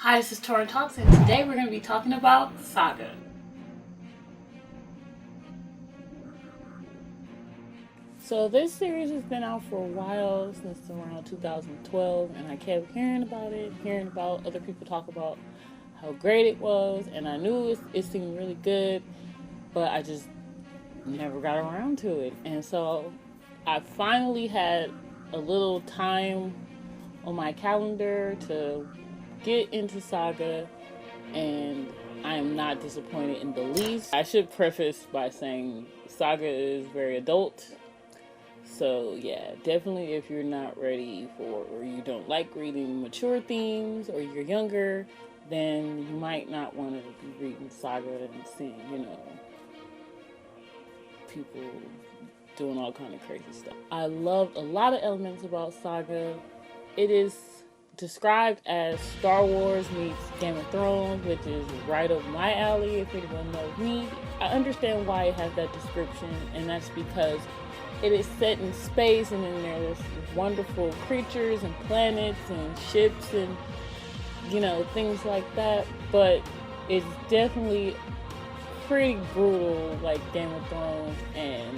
Hi, this is Torin Talks, and today we're going to be talking about Saga. So this series has been out for a while, since around 2012, and I kept hearing about other people talk about how great it was, and I knew it seemed really good, but I just never got around to it. And so I finally had a little time on my calendar to get into Saga, and I am not disappointed in the least. I should preface by saying Saga is very adult, so yeah, definitely if you're not ready for, or you don't like reading mature themes, or you're younger, then you might not want to be reading Saga and seeing, people doing all kind of crazy stuff. I loved a lot of elements about Saga. It is described as Star Wars meets Game of Thrones, which is right up my alley. If anyone knows me, I understand why it has that description, and that's because it is set in space, and then there's wonderful creatures and planets and ships and things like that. But it's definitely pretty brutal, like Game of Thrones, and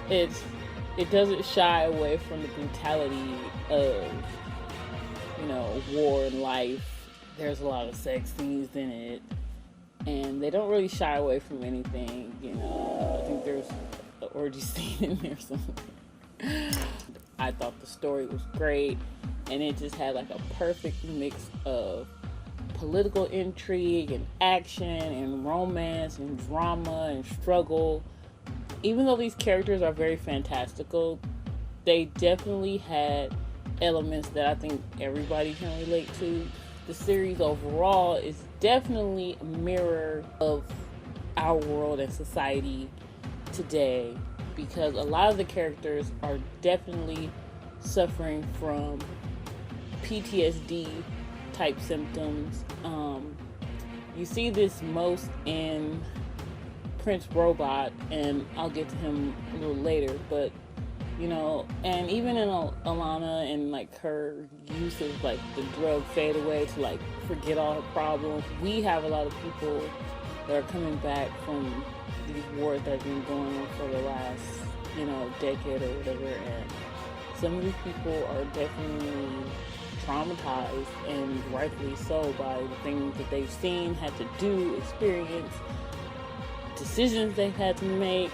it doesn't shy away from the brutality of war and life. There's a lot of sex scenes in it, and they don't really shy away from anything. I think there's an orgy scene in there somewhere. I thought the story was great, and it just had like a perfect mix of political intrigue and action and romance and drama and struggle. Even though these characters are very fantastical, they definitely had elements that I think everybody can relate to. The series overall is definitely a mirror of our world and society today, because a lot of the characters are definitely suffering from PTSD type symptoms. You see this most in Prince Robot, and I'll get to him a little later, but and even in Alana and like her use of like the drug fade away to like forget all her problems. We have a lot of people that are coming back from these wars that have been going on for the last decade or whatever, and some of these people are definitely traumatized, and rightfully so, by the things that they've seen, had to do, experience, decisions they've had to make,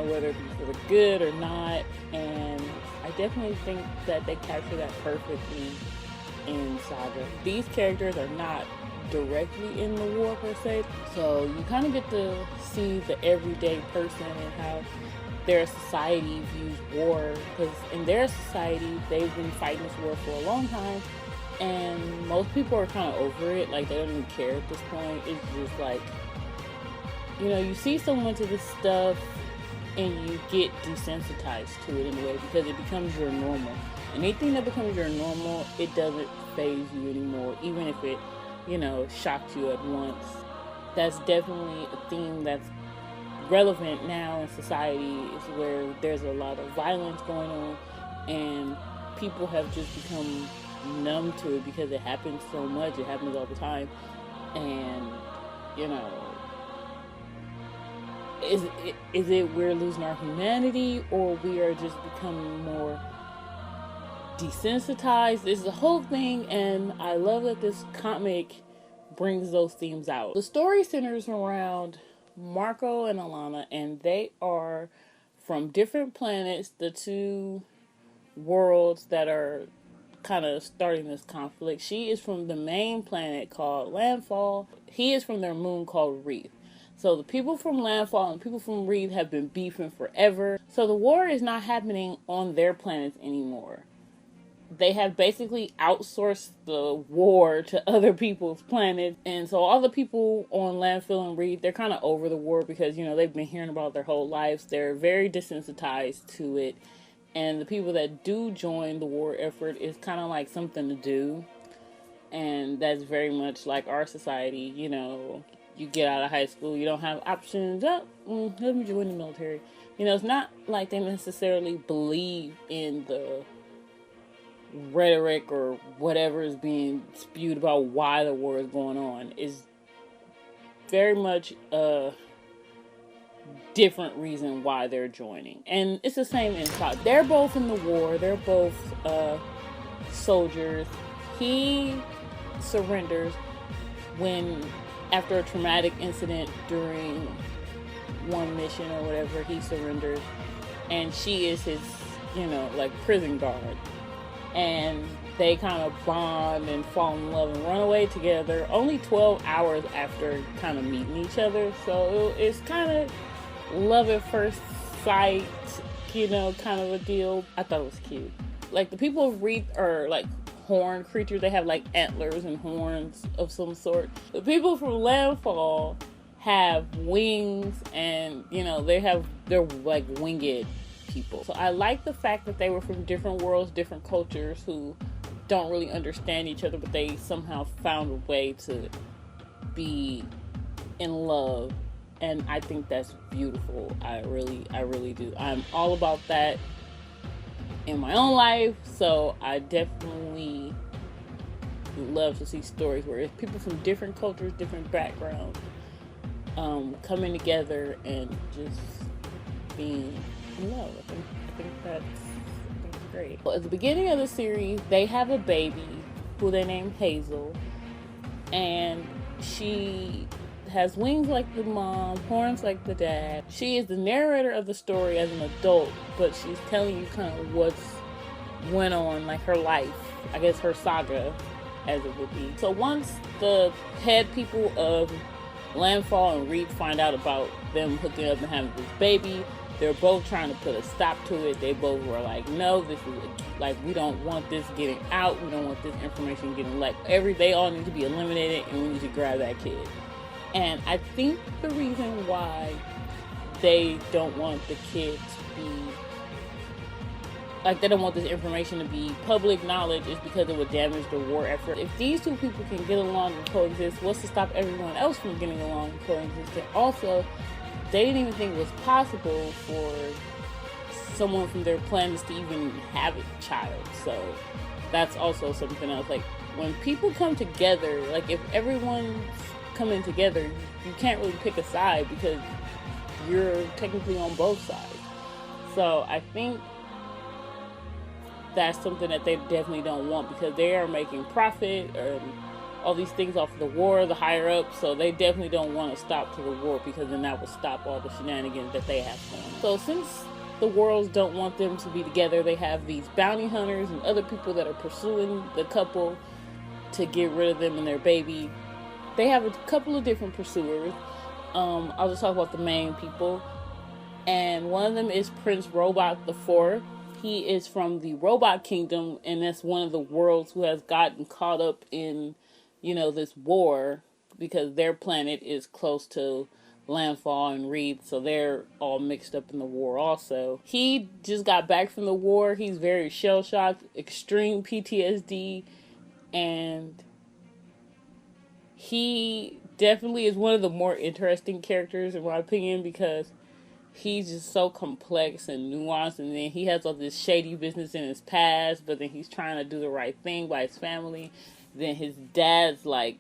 whether it be for the good or not. And I definitely think that they capture that perfectly in Saga. These characters are not directly in the war per se, so you kind of get to see the everyday person and how their society views war, because in their society they've been fighting this war for a long time, and most people are kind of over it. Like, they don't even care at this point. It's just like, you see so much of this stuff and you get desensitized to it in a way, because it becomes your normal. And anything that becomes your normal, it doesn't faze you anymore, even if it, shocks you at once. That's definitely a theme that's relevant now in society, is where there's a lot of violence going on, and people have just become numb to it because it happens so much. It happens all the time. And, is it we're losing our humanity, or we are just becoming more desensitized? It's the whole thing, and I love that this comic brings those themes out. The story centers around Marco and Alana, and they are from different planets, the two worlds that are kind of starting this conflict. She is from the main planet called Landfall. He is from their moon called Wreath. So the people from Landfall and the people from Wreath have been beefing forever. So the war is not happening on their planets anymore. They have basically outsourced the war to other people's planets. And so all the people on Landfill and Wreath, they're kind of over the war, because, they've been hearing about it their whole lives. They're very desensitized to it. And the people that do join the war effort is kind of like something to do. And that's very much like our society. You get out of high school, you don't have options. Let me join the military. It's not like they necessarily believe in the rhetoric or whatever is being spewed about why the war is going on is very much a different reason why they're joining. And it's the same in Saga. They're both in the war. They're both soldiers. He surrenders after a traumatic incident during one mission or whatever, he surrenders. And she is his, like, prison guard. And they kind of bond and fall in love and run away together only 12 hours after kind of meeting each other. So it's kind of love at first sight, kind of a deal. I thought it was cute. Like, the people of Wreath are like horned creatures. They have like antlers and horns of some sort. The people from Landfall have wings, and they're like winged people. So I like the fact that they were from different worlds, different cultures, who don't really understand each other, but they somehow found a way to be in love. And I think that's beautiful. I really do. I'm all about that in my own life, so I definitely love to see stories where it's people from different cultures, different backgrounds, coming together and just being in love. I think that's great. Well, at the beginning of the series, they have a baby who they name Hazel, and she has wings like the mom, horns like the dad. She is the narrator of the story as an adult, but she's telling you kind of what's went on, like her life, I guess her saga, as it would be. So once the head people of Landfall and Wreath find out about them hooking up and having this baby, they're both trying to put a stop to it. They both were like, no, this is like, we don't want this getting out. We don't want this information getting they all need to be eliminated, and we need to grab that kid. And I think the reason why they don't want the kid to be, like, they don't want this information to be public knowledge is because it would damage the war effort. If these two people can get along and coexist, what's to stop everyone else from getting along and coexisting? Also, they didn't even think it was possible for someone from their planets to even have a child. So that's also something else. Like, when people come together, like, if everyone's coming together, you can't really pick a side because you're technically on both sides. So I think that's something that they definitely don't want, because they are making profit and all these things off of the war, the higher up. So they definitely don't want to stop to the war, because then that would stop all the shenanigans that they have going on. So since the worlds don't want them to be together, they have these bounty hunters and other people that are pursuing the couple to get rid of them and their baby. They have a couple of different pursuers. I'll just talk about the main people. And one of them is Prince Robot IV. He is from the Robot Kingdom, and that's one of the worlds who has gotten caught up in, this war, because their planet is close to Landfall and Wreath, so they're all mixed up in the war also. He just got back from the war. He's very shell-shocked, extreme PTSD, and he definitely is one of the more interesting characters, in my opinion, because he's just so complex and nuanced, and then he has all this shady business in his past, but then he's trying to do the right thing by his family. Then his dad's like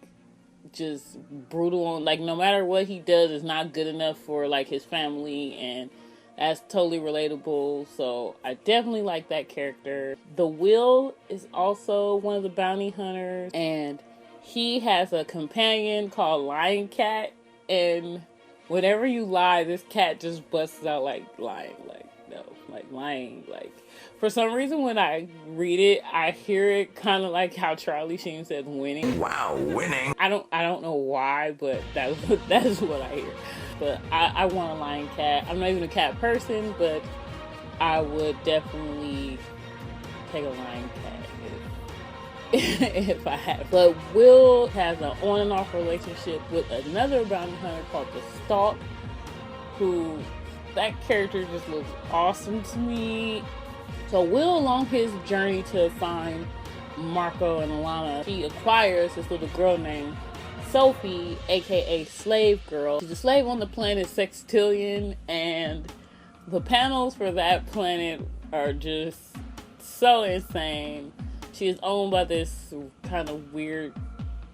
just brutal on, like, no matter what he does is not good enough for like his family, and that's totally relatable. So I definitely like that character. The Will is also one of the bounty hunters, and he has a companion called Lion Cat, and whenever you lie, this cat just busts out like lying, lying. Like, for some reason, when I read it, I hear it kind of like how Charlie Sheen says winning. Wow, winning. I don't know why, but that is what I hear. But I want a lion cat. I'm not even a cat person, but I would definitely take a lion cat if I had. But Will has an on and off relationship with another bounty hunter called the Stalk, who, that character just looks awesome to me. So Will, along his journey to find Marco and Alana, he acquires this little girl named Sophie, aka Slave Girl. She's a slave on the planet Sextillion, and the panels for that planet are just so insane. She is owned by this kind of weird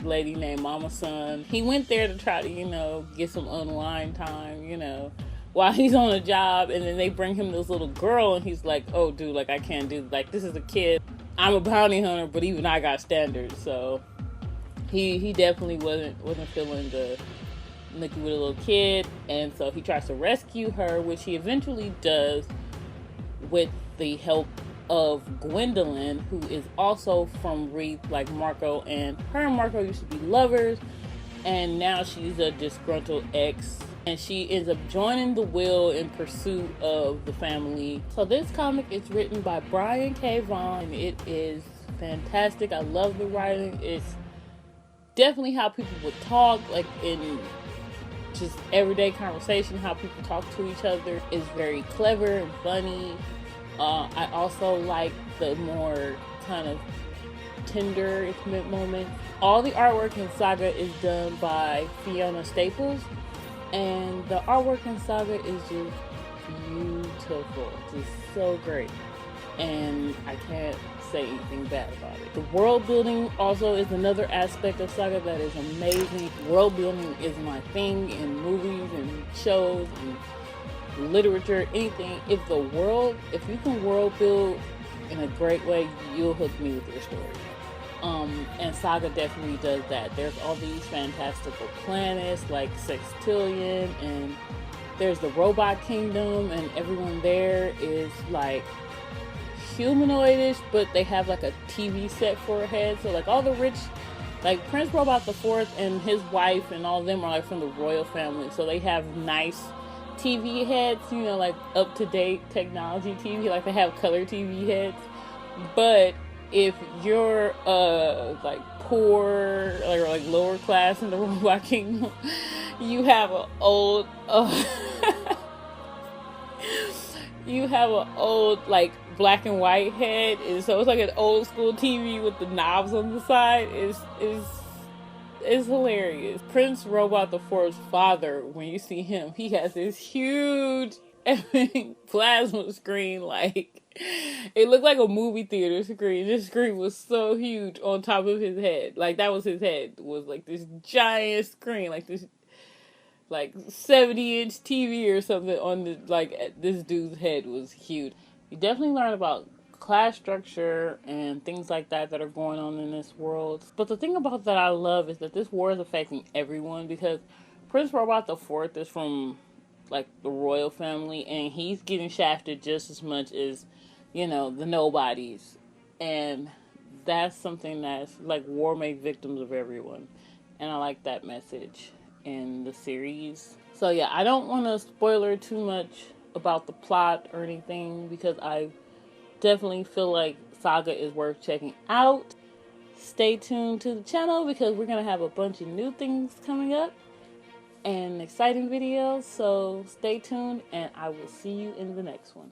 lady named Mama Son. He went there to try to, you know, get some unwind time, you know, while he's on a job, and then they bring him this little girl, and he's like, oh, dude, like, I can't do, like, this is a kid. I'm a bounty hunter, but even I got standards, so he definitely wasn't feeling the Nikki with a little kid, and so he tries to rescue her, which he eventually does with the help of Gwendolyn, who is also from Wreath, like Marco, and her and Marco used to be lovers, and now she's a disgruntled ex, and she ends up joining the Will in pursuit of the family. So this comic is written by Brian K. Vaughn, and it is fantastic. I love the writing. It's definitely how people would talk, like in just everyday conversation, how people talk to each other is very clever and funny. I also like the more kind of tender, intimate moments. All the artwork in Saga is done by Fiona Staples, and the artwork in Saga is just beautiful, just so great, and I can't say anything bad about it. The world building also is another aspect of Saga that is amazing. World building is my thing in movies and shows and literature, anything. If you can world build in a great way, you'll hook me with your story. And Saga definitely does that. There's all these fantastical planets like Sextillion, and there's the Robot Kingdom, and everyone there is like humanoidish, but they have like a TV set for a head. So like all the rich, like Prince Robot the Fourth and his wife and all of them are like from the royal family, so they have nice TV heads, you know, like up-to-date technology TV, like they have color TV heads. But if you're like poor or like lower class in the Robot Kingdom, you have an old like black and white head, and so it's like an old school TV with the knobs on the side. It's hilarious. Prince Robot the Fourth's father, when you see him, he has this huge plasma screen, like it looked like a movie theater screen. This screen was so huge on top of his head. Like that was his head, was like this giant screen, like this like 70-inch TV or something on the, like this dude's head was huge. You definitely learn about class structure and things like that are going on in this world. But the thing about that I love is that this war is affecting everyone, because Prince Robot the Fourth is from like the royal family, and he's getting shafted just as much as, you know, the nobodies. And that's something that's like war made victims of everyone. And I like that message in the series. So yeah, I don't want to spoiler too much about the plot or anything, because I definitely feel like Saga is worth checking out. Stay tuned to the channel, because we're going to have a bunch of new things coming up and exciting videos. So stay tuned, and I will see you in the next one.